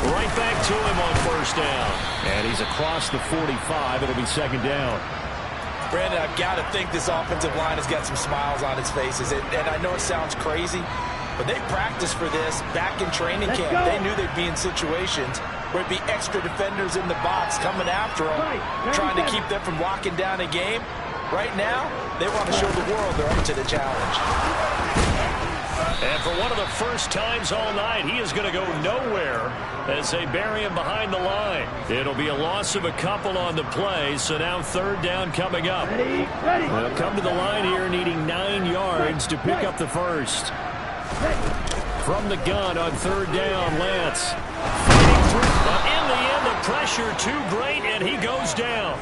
Right back to him on first down. And he's across the 45. It'll be second down. Brandon, I've got to think this offensive line has got some smiles on its faces. And I know it sounds crazy, but they practiced for this back in training camp. They knew they'd be in situations where it'd be extra defenders in the box coming after them, trying to keep them from locking down a game. Right now, they want to show the world they're up to the challenge. And for one of the first times all night, he is going to go nowhere as they bury him behind the line. It'll be a loss of a couple on the play, so now third down coming up. They'll come to the line here needing 9 yards to pick up the first. From the gun on third down, Lance. But in the end, the pressure too great, and he goes down.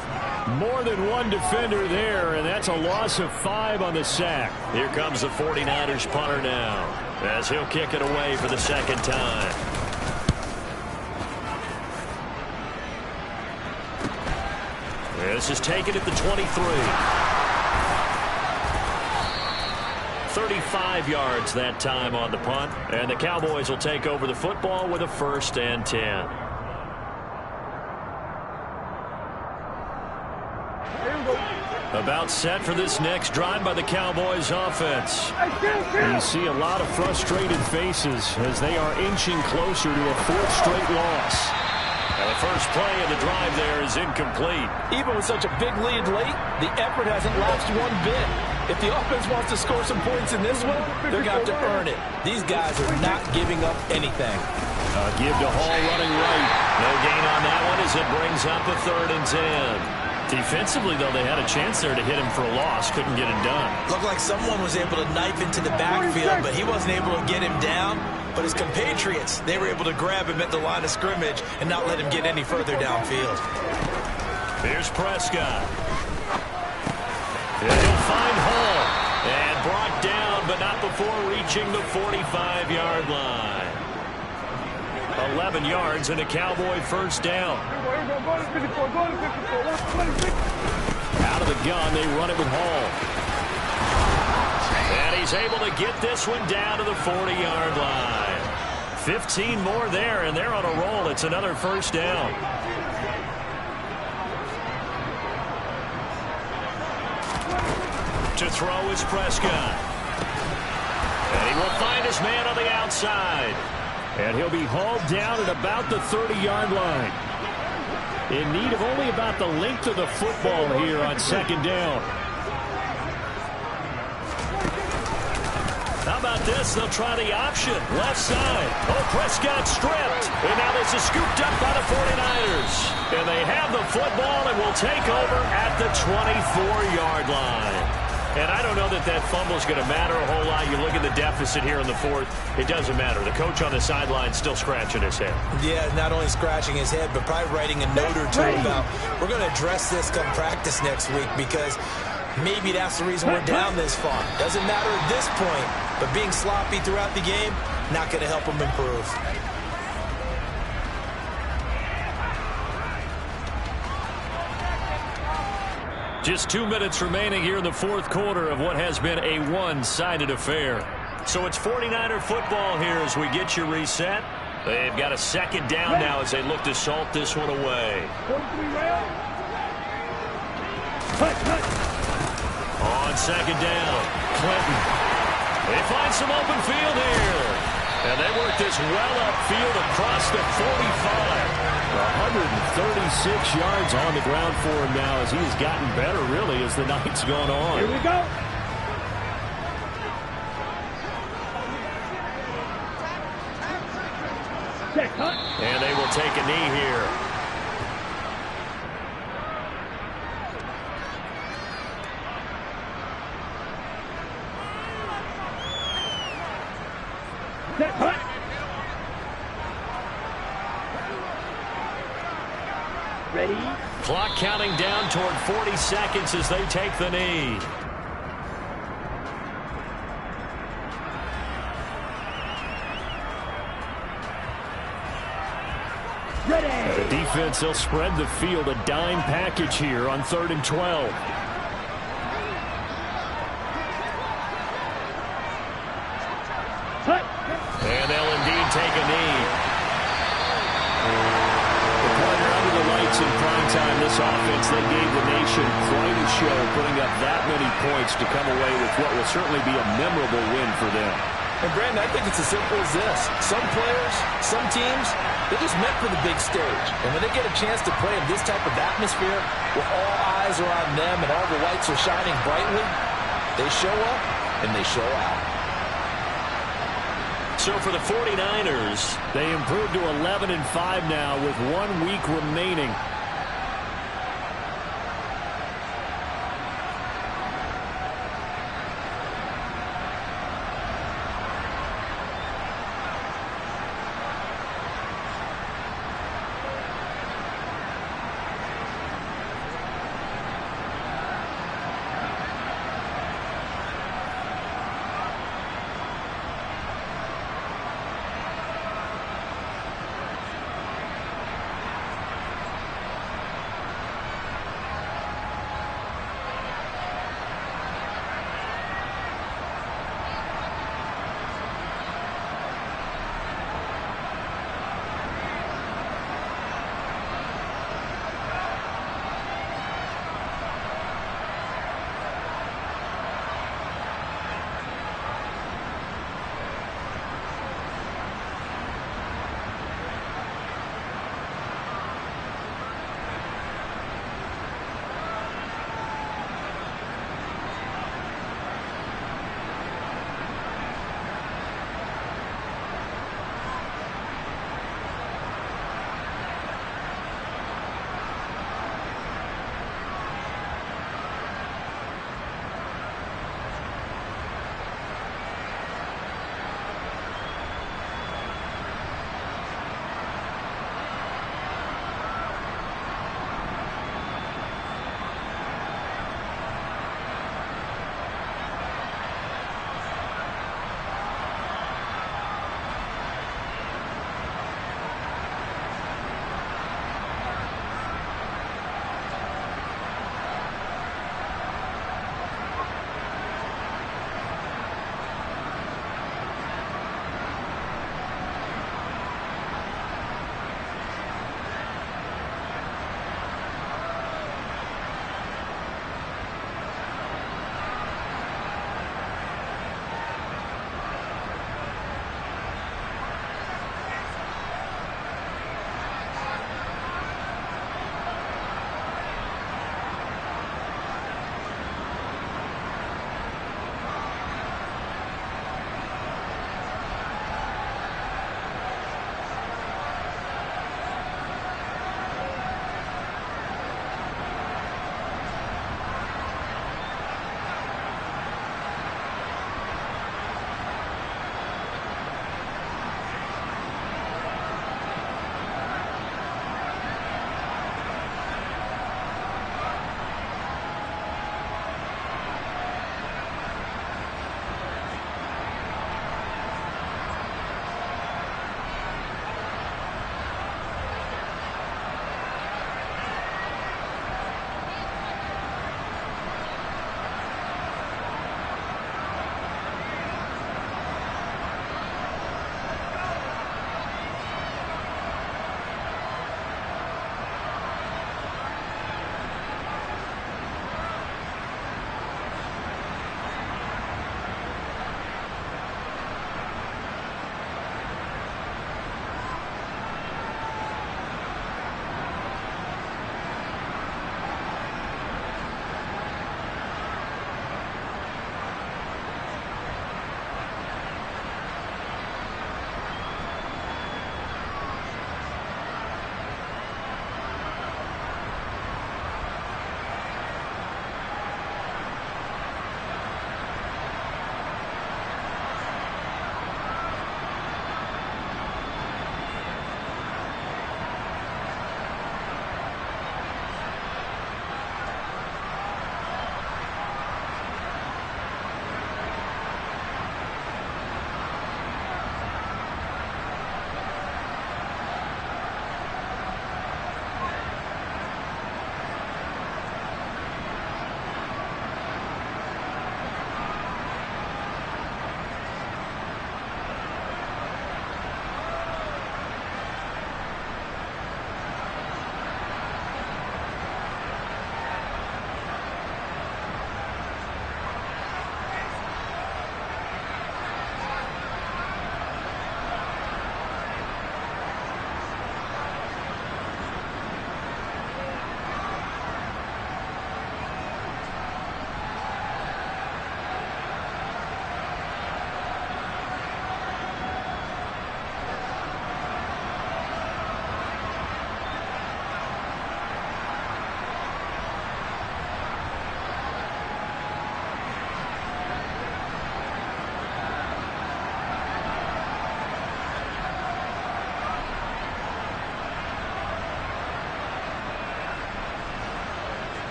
More than one defender there, and that's a loss of 5 on the sack. Here comes the 49ers punter now as he'll kick it away for the second time. This is taken at the 23. 35 yards that time on the punt, and the Cowboys will take over the football with a 1st and 10. About set for this next drive by the Cowboys offense. You see a lot of frustrated faces as they are inching closer to a 4th straight loss. And the first play of the drive there is incomplete. Even with such a big lead late, the effort hasn't lapsed one bit. If the offense wants to score some points in this one, they're going to have to earn it. These guys are not giving up anything. Give to Hall running right. No gain on that one as it brings up a 3rd and 10. Defensively, though, they had a chance there to hit him for a loss. Couldn't get it done. Looked like someone was able to knife into the backfield, but he wasn't able to get him down. But his compatriots, they were able to grab him at the line of scrimmage and not let him get any further downfield. Here's Prescott. And he'll find Hall. And brought down, but not before reaching the 45-yard line. 11 yards and a Cowboy first down. Out of the gun, they run it with Hall. And he's able to get this one down to the 40-yard line. 15 more there, and they're on a roll. It's another first down. To throw is Prescott. And he will find his man on the outside. And he'll be hauled down at about the 30-yard line. In need of only about the length of the football here on second down. How about this? They'll try the option. Left side. Oh, Prescott stripped. And now this is scooped up by the 49ers. And they have the football and will take over at the 24-yard line. And I don't know that that fumble is going to matter a whole lot. You look at the deficit here in the 4th. It doesn't matter. The coach on the sideline still scratching his head. Yeah, not only scratching his head, but probably writing a note or two about we're going to address this come practice next week because maybe that's the reason we're down this far. Doesn't matter at this point, but being sloppy throughout the game, not going to help them improve. Just 2 minutes remaining here in the 4th quarter of what has been a one-sided affair. So it's 49er football here as we get you reset. They've got a second down now as they look to salt this one away. On second down, Clinton. They find some open field here. And they work this well upfield across the 45. 136 yards on the ground for him now as he's gotten better, really, as the night's gone on. Here we go. Check, cut. And they will take a knee here. Check, cut. Ready? Clock counting down toward 40 seconds as they take the knee. The defense, they'll spread the field, a dime package here on 3rd and 12. Cut. And they'll indeed take a knee. Under the lights in prime time, this offense, they gave the nation quite a show, putting up that many points to come away with what will certainly be a memorable win for them. And, Brandon, I think it's as simple as this. Some players, some teams, they're just meant for the big stage. And when they get a chance to play in this type of atmosphere where all eyes are on them and all the lights are shining brightly, they show up and they show out. So for the 49ers, They improved to 11-5 now with 1 week remaining